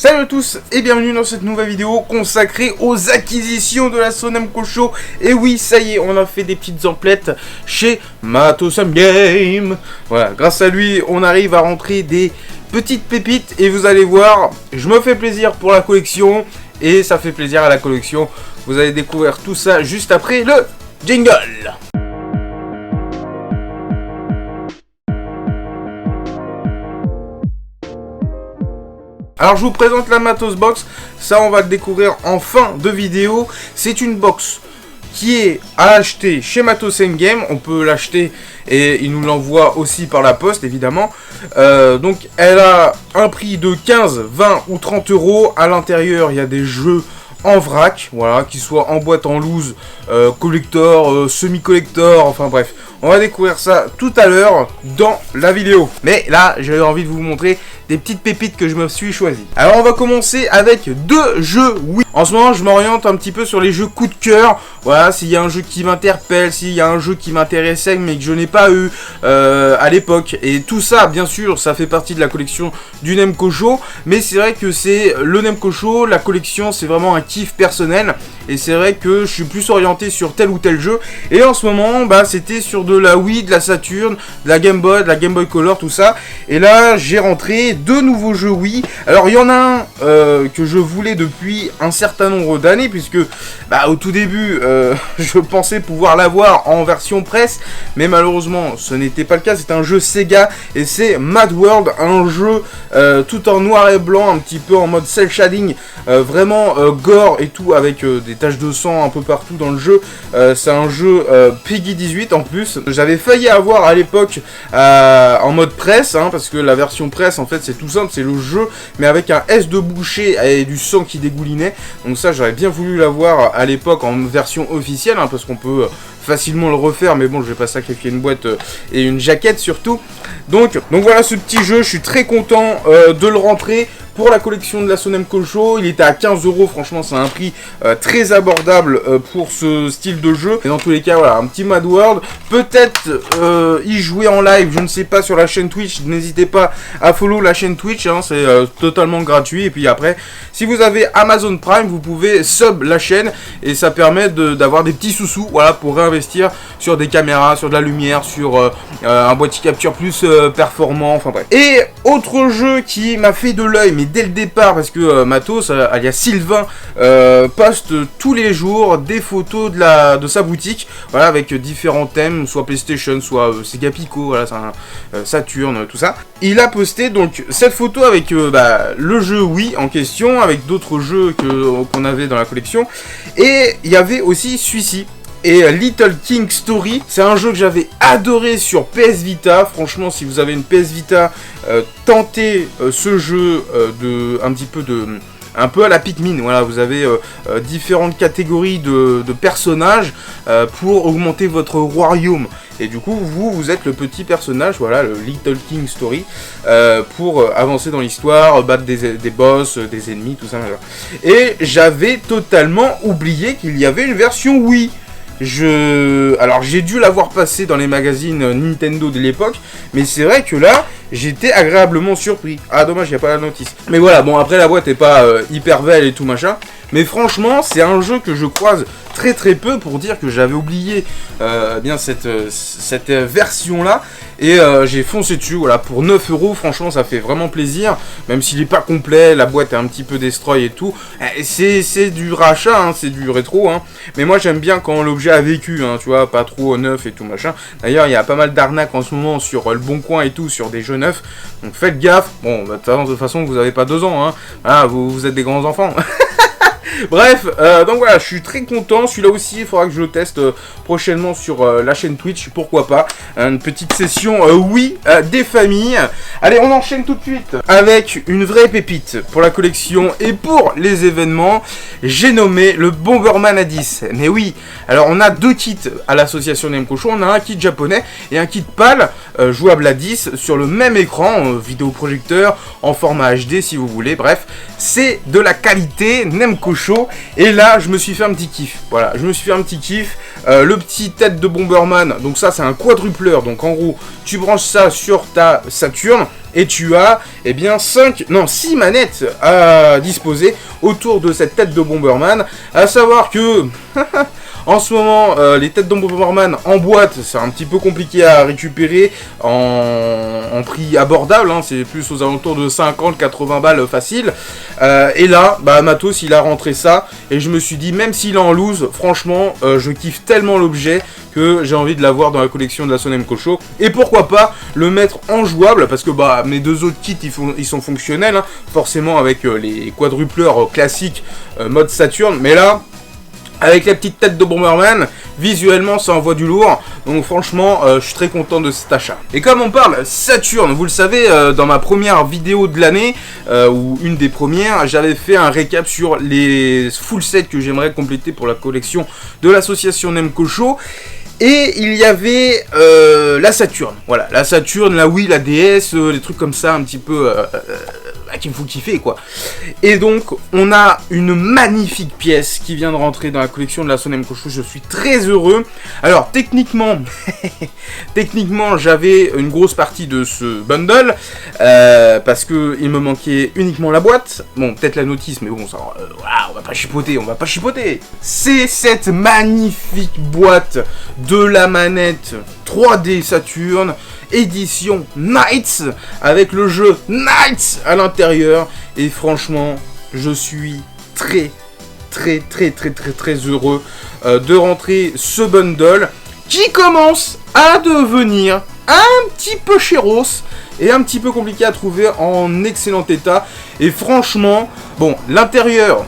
Salut à tous et bienvenue dans cette nouvelle vidéo consacrée aux acquisitions de la Namco Show. Et oui, ça y est, on a fait des petites emplettes chez Matos Game. Voilà, grâce à lui, on arrive à rentrer des petites pépites et vous allez voir, je me fais plaisir pour la collection et ça fait plaisir à la collection. Vous allez découvrir tout ça juste après le jingle. Alors je vous présente la Matos Box, ça on va le découvrir en fin de vidéo. C'est une box qui est à acheter chez Matos Game, on peut l'acheter et il nous l'envoie aussi par la poste évidemment. Donc elle a un prix de 15, 20 ou 30 euros. À l'intérieur il y a des jeux en vrac, voilà, qu'ils soient en boîte, en loose, collector, semi-collector, enfin bref. On va découvrir ça tout à l'heure dans la vidéo. Mais là, j'avais envie de vous montrer des petites pépites que je me suis choisi. Alors on va commencer avec deux jeux Wii. En ce moment, je m'oriente un petit peu sur les jeux coup de cœur. Voilà, s'il y a un jeu qui m'interpelle, s'il y a un jeu qui m'intéressait mais que je n'ai pas eu à l'époque. Et tout ça, bien sûr, ça fait partie de la collection du Namco Show. Mais c'est vrai que c'est le Namco Show, la collection, c'est vraiment un kiff personnel. Et c'est vrai que je suis plus orienté sur tel ou tel jeu. Et en ce moment, bah, c'était sur de la Wii, de la Saturn, de la Game Boy, de la Game Boy Color, tout ça. Et là, j'ai rentré deux nouveaux jeux Wii. Alors, il y en a un que je voulais depuis un certain nombre d'années, puisque bah, au tout début, je pensais pouvoir l'avoir en version presse. Mais malheureusement, ce n'était pas le cas. C'est un jeu Sega et c'est Mad World, un jeu tout en noir et blanc, un petit peu en mode cel shading, vraiment gore et tout, avec des taches de sang un peu partout dans le jeu. C'est un jeu Peggy 18 en plus. J'avais failli avoir à l'époque en mode presse, hein, parce que la version presse en fait c'est tout simple, c'est le jeu mais avec un S de boucher et du sang qui dégoulinait. Donc ça j'aurais bien voulu l'avoir à l'époque en version officielle, hein, parce qu'on peut facilement le refaire, mais bon je vais pas sacrifier une boîte et une jaquette surtout. Donc voilà ce petit jeu, je suis très content de le rentrer pour la collection de la Namco Show. Il était à 15 euros, franchement c'est un prix très abordable pour ce style de jeu. Et dans tous les cas voilà, un petit Mad World, peut-être y jouer en live, je ne sais pas, sur la chaîne Twitch. N'hésitez pas à follow la chaîne Twitch, hein, c'est totalement gratuit. Et puis après, si vous avez Amazon Prime, vous pouvez sub la chaîne et ça permet d'avoir des petits sous-sous, voilà, pour réinvestir sur des caméras, sur de la lumière, sur un boîtier capture plus performant, enfin bref. Et autre jeu qui m'a fait de l'œil, mais dès le départ, parce que Matos, alias Sylvain, poste tous les jours des photos de sa boutique, voilà, avec différents thèmes, soit PlayStation, soit Sega Pico, voilà, c'est un Saturn, tout ça. Il a posté donc cette photo avec le jeu Wii en question, avec d'autres jeux qu'on avait dans la collection, et il y avait aussi celui-ci. Et Little King Story, c'est un jeu que j'avais adoré sur PS Vita. Franchement, si vous avez une PS Vita, tentez ce jeu un peu à la Pikmin. Voilà, vous avez différentes catégories de personnages pour augmenter votre royaume. Et du coup, vous êtes le petit personnage, voilà, le Little King Story, pour avancer dans l'histoire, battre des boss, des ennemis, tout ça. Voilà. Et j'avais totalement oublié qu'il y avait une version Wii. Alors j'ai dû l'avoir passé dans les magazines Nintendo de l'époque, mais c'est vrai que là j'étais agréablement surpris. Ah dommage, il n'y a pas la notice. Mais voilà, bon après la boîte est pas hyper belle et tout machin, mais franchement c'est un jeu que je croise très très peu pour dire que j'avais oublié bien cette version là. Et j'ai foncé dessus, voilà, pour 9 euros, franchement ça fait vraiment plaisir, même s'il n'est pas complet, la boîte est un petit peu destroy et tout, c'est du rachat, hein, c'est du rétro, hein. Mais moi j'aime bien quand l'objet a vécu, hein, tu vois, pas trop neuf et tout machin. D'ailleurs il y a pas mal d'arnaques en ce moment sur le Bon Coin et tout, sur des jeux neufs, donc faites gaffe. Bon, bah, de toute façon vous avez pas 2 ans, hein, voilà, vous êtes des grands enfants. Bref, donc voilà, je suis très content. Celui-là aussi, il faudra que je le teste prochainement sur la chaîne Twitch, pourquoi pas. Une petite session, oui, des familles. Allez, on enchaîne tout de suite avec une vraie pépite pour la collection et pour les événements. J'ai nommé le Bomberman à 10. Mais oui, alors on a deux kits à l'association Namco Show. On a un kit japonais et un kit PAL, jouable à 10, sur le même écran, vidéoprojecteur, en format HD si vous voulez. Bref, c'est de la qualité Namco Show. Et là je me suis fait un petit kiff, voilà, je me suis fait un petit kiff, le petit tête de Bomberman, donc ça c'est un quadrupleur, donc en gros tu branches ça sur ta Saturn et tu as, eh bien, 6 manettes à disposer autour de cette tête de Bomberman, à savoir que... En ce moment, les têtes de Bomberman en boîte, c'est un petit peu compliqué à récupérer en prix abordable, hein, c'est plus aux alentours de 50-80 balles facile. Et là, bah, Matos, il a rentré ça, et je me suis dit, même s'il est en loose, franchement, je kiffe tellement l'objet que j'ai envie de l'avoir dans la collection de la Sonemco Show. Et pourquoi pas le mettre en jouable, parce que bah, mes deux autres kits, ils sont fonctionnels, hein, forcément avec les quadrupleurs classiques mode Saturn, mais là... Avec la petite tête de Bomberman, visuellement ça envoie du lourd, donc franchement je suis très content de cet achat. Et comme on parle Saturn, vous le savez, dans ma première vidéo de l'année, ou une des premières, j'avais fait un récap sur les full sets que j'aimerais compléter pour la collection de l'association Nemco Show. Et il y avait la Saturn, voilà, la Saturn, la Wii, la DS, les trucs comme ça un petit peu... qu'il me faut kiffer quoi. Et donc on a une magnifique pièce qui vient de rentrer dans la collection de la Sonemco Show. Je suis très heureux. Alors techniquement j'avais une grosse partie de ce bundle parce que il me manquait uniquement la boîte. Bon, peut-être la notice, mais bon, ça voilà, on va pas chipoter. C'est cette magnifique boîte de la manette 3D Saturn édition Knights, avec le jeu Knights à l'intérieur, et franchement je suis très heureux de rentrer ce bundle qui commence à devenir un petit peu chéros et un petit peu compliqué à trouver en excellent état. Et franchement, bon, l'intérieur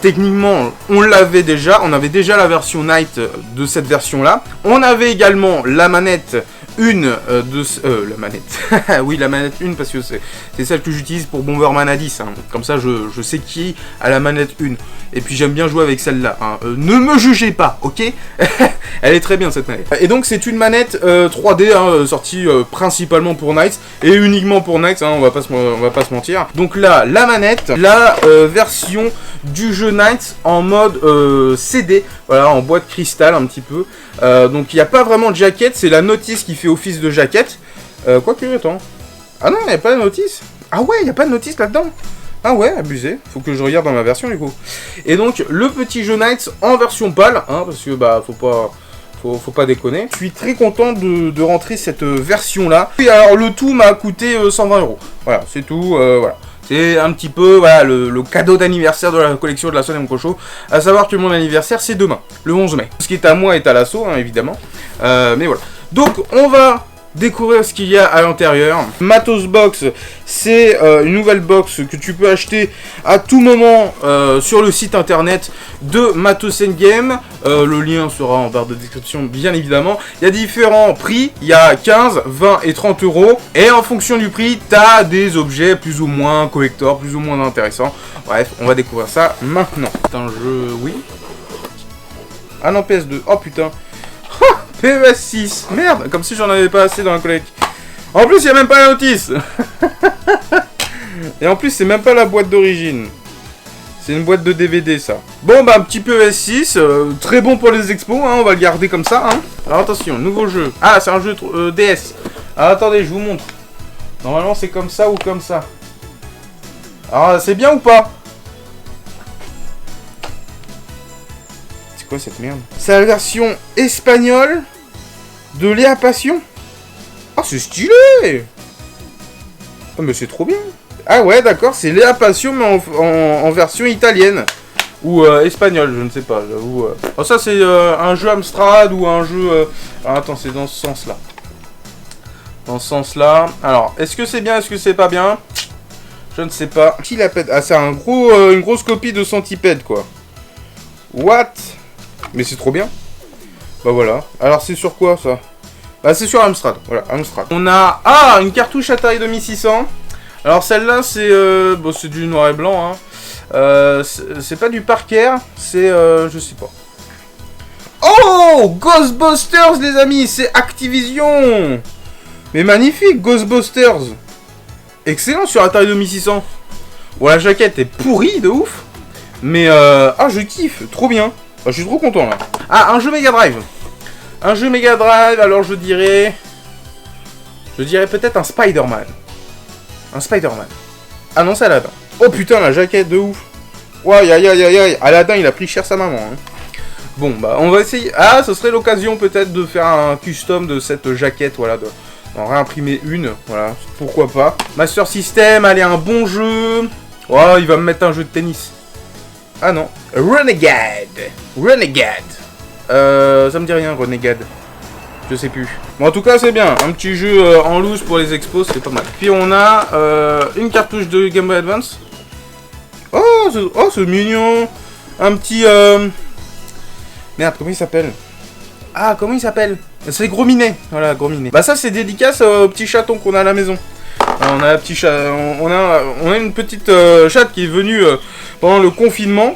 techniquement on l'avait déjà, on avait déjà la version Knight de cette version là, on avait également la manette la manette. Oui, la manette 1, parce que c'est celle que j'utilise pour Bomberman A10. Hein. Comme ça, je sais qui a la manette 1. Et puis, j'aime bien jouer avec celle-là. Hein. Ne me jugez pas, ok? Elle est très bien, cette manette. Et donc, c'est une manette 3D, hein, sortie principalement pour Knights. Et uniquement pour Knights, hein, on va pas se mentir. Donc là, la manette, la version du jeu Knights en mode CD. Voilà, en boîte cristal, un petit peu. Donc, il n'y a pas vraiment de jaquette. C'est la notice qui fait office de jaquette. Quoique, attends. Ah non, il n'y a pas de notice. Ah ouais, il n'y a pas de notice là-dedans. Ah ouais, abusé. Faut que je regarde dans ma version, du coup. Et donc, le petit jeu Knights en version pâle, hein, parce que, bah, faut pas déconner. Je suis très content de rentrer cette version-là. Et alors, le tout m'a coûté 120 €. Voilà, c'est tout, voilà. C'est un petit peu, voilà, le cadeau d'anniversaire de la collection de la Sonemco Show. À savoir que mon anniversaire, c'est demain, le 11 mai. Ce qui est à moi est à l'assaut, hein, évidemment. Mais voilà. Donc, on va découvrir ce qu'il y a à l'intérieur. Matos Box, c'est une nouvelle box que tu peux acheter à tout moment sur le site internet de Matos Game. Le lien sera en barre de description, bien évidemment. Il y a différents prix, il y a 15, 20 et 30 €. Et en fonction du prix, tu as des objets plus ou moins collector, plus ou moins intéressants. Bref, on va découvrir ça maintenant. C'est un jeu, oui. Ah non, PS2, oh putain. PES6, merde, comme si j'en avais pas assez dans la collecte. En plus, il n'y a même pas la notice. Et en plus, c'est même pas la boîte d'origine. C'est une boîte de DVD, ça. Bon, bah, un petit PES6, très bon pour les expos, hein, on va le garder comme ça. Hein. Alors, attention, nouveau jeu. Ah, c'est un jeu DS. Alors, attendez, je vous montre. Normalement, c'est comme ça ou comme ça. Alors, c'est bien ou pas? C'est quoi cette merde? C'est la version espagnole de Léa Passion. Ah, c'est stylé. Oh, mais c'est trop bien. Ah ouais, d'accord, c'est Léa Passion, mais en version italienne. Ou espagnole, je ne sais pas, j'avoue. Oh, ça, c'est un jeu Amstrad ou un jeu... Alors, attends, c'est dans ce sens-là. Dans ce sens-là. Alors, est-ce que c'est bien, est-ce que c'est pas bien? Je ne sais pas. Qui la pète? Ah, c'est un une grosse copie de Centipede, quoi. What? Mais c'est trop bien. Bah voilà. Alors c'est sur quoi ça? Bah c'est sur Amstrad. Voilà, Amstrad. On a... Ah, une cartouche Atari 2600. Alors celle-là c'est... Bon, c'est du noir et blanc. Hein. C'est pas du Parker. C'est... je sais pas. Oh, Ghostbusters les amis. C'est Activision. Mais magnifique, Ghostbusters. Excellent sur Atari 2600. Bon, la jaquette est pourrie de ouf. Mais ah, je kiffe. Trop bien. Je suis trop content là. Ah, un jeu Mega Drive. Un jeu Mega Drive, alors je dirais peut-être un Spider-Man. Un Spider-Man. Ah non, c'est Aladdin. Oh putain, la jaquette de ouf. Ouais, aïe aïe aïe aïe. Aladdin, il a pris cher sa maman. Hein. Bon, bah, on va essayer. Ah, ce serait l'occasion peut-être de faire un custom de cette jaquette, voilà, d'en réimprimer une, voilà, pourquoi pas. Master System, allez, un bon jeu. Oh, il va me mettre un jeu de tennis. Ah non. Renegade. Renegade. Ça me dit rien, Renegade. Je sais plus. Bon, en tout cas, c'est bien. Un petit jeu en loose pour les expos, c'est pas mal. Puis on a une cartouche de Game Boy Advance. Oh, c'est mignon. Un petit... Merde, comment il s'appelle? Ah, comment il s'appelle? C'est Gros Minet. Voilà, Gros Minet. Bah ça, c'est dédicace au petit chaton qu'on a à la maison. Alors, on a un petit chat, on a une petite chatte qui est venue pendant le confinement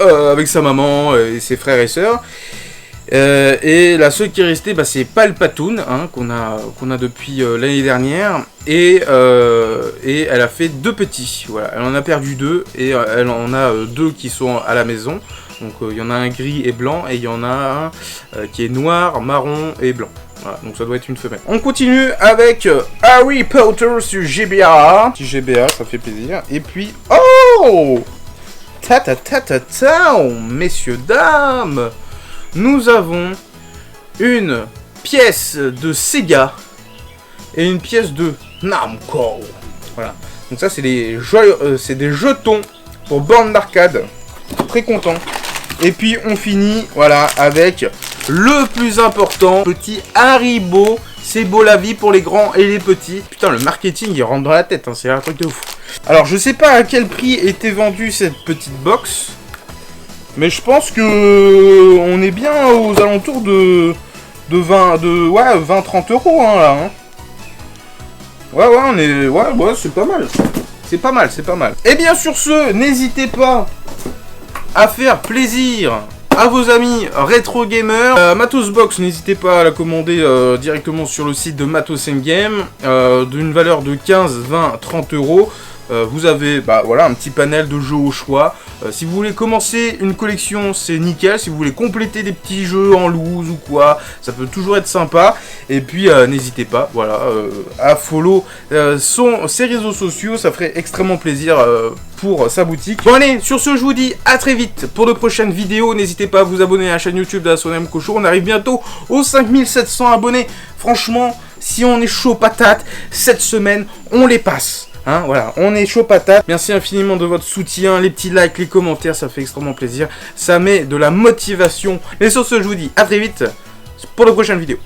avec sa maman et ses frères et sœurs. Et la seule qui est restée, bah, c'est Palpatoon, hein, qu'on a depuis l'année dernière. Et elle a fait 2 petits. Voilà, elle en a perdu 2 et elle en a 2 qui sont à la maison. Donc il y en a un gris et blanc et il y en a un qui est noir, marron et blanc. Voilà, donc ça doit être une femelle. On continue avec Harry Potter sur GBA. Petit GBA, ça fait plaisir. Et puis, oh, messieurs, dames, nous avons une pièce de Sega et une pièce de Namco. Voilà. Donc ça, c'est des jetons pour borne d'arcade. Très content. Et puis on finit, voilà, avec le plus important, petit Haribo. C'est beau la vie pour les grands et les petits. Putain, le marketing, il rentre dans la tête, hein, c'est un truc de ouf. Alors, je sais pas à quel prix était vendue cette petite box, mais je pense que on est bien aux alentours de 20-30 euros, hein, là. Hein. Ouais, c'est pas mal. C'est pas mal. Et bien sur ce, n'hésitez pas à faire plaisir à vos amis rétro gamers. Matos Box, n'hésitez pas à la commander directement sur le site de Matos Game, d'une valeur de 15, 20, 30 euros. Vous avez voilà, un petit panel de jeux au choix. Si vous voulez commencer une collection, c'est nickel. Si vous voulez compléter des petits jeux en loose ou quoi, ça peut toujours être sympa. Et puis n'hésitez pas, voilà, à follow ses réseaux sociaux, ça ferait extrêmement plaisir pour sa boutique. Bon allez, sur ce je vous dis à très vite pour de prochaines vidéos. N'hésitez pas à vous abonner à la chaîne YouTube de la Sonam Cochon. On arrive bientôt aux 5700 abonnés. Franchement, si on est chaud patate, cette semaine, on les passe. Hein, voilà, on est chaud patate. Merci infiniment de votre soutien, les petits likes, les commentaires, ça fait extrêmement plaisir. Ça met de la motivation. Et sur ce, je vous dis à très vite pour de prochaines vidéos.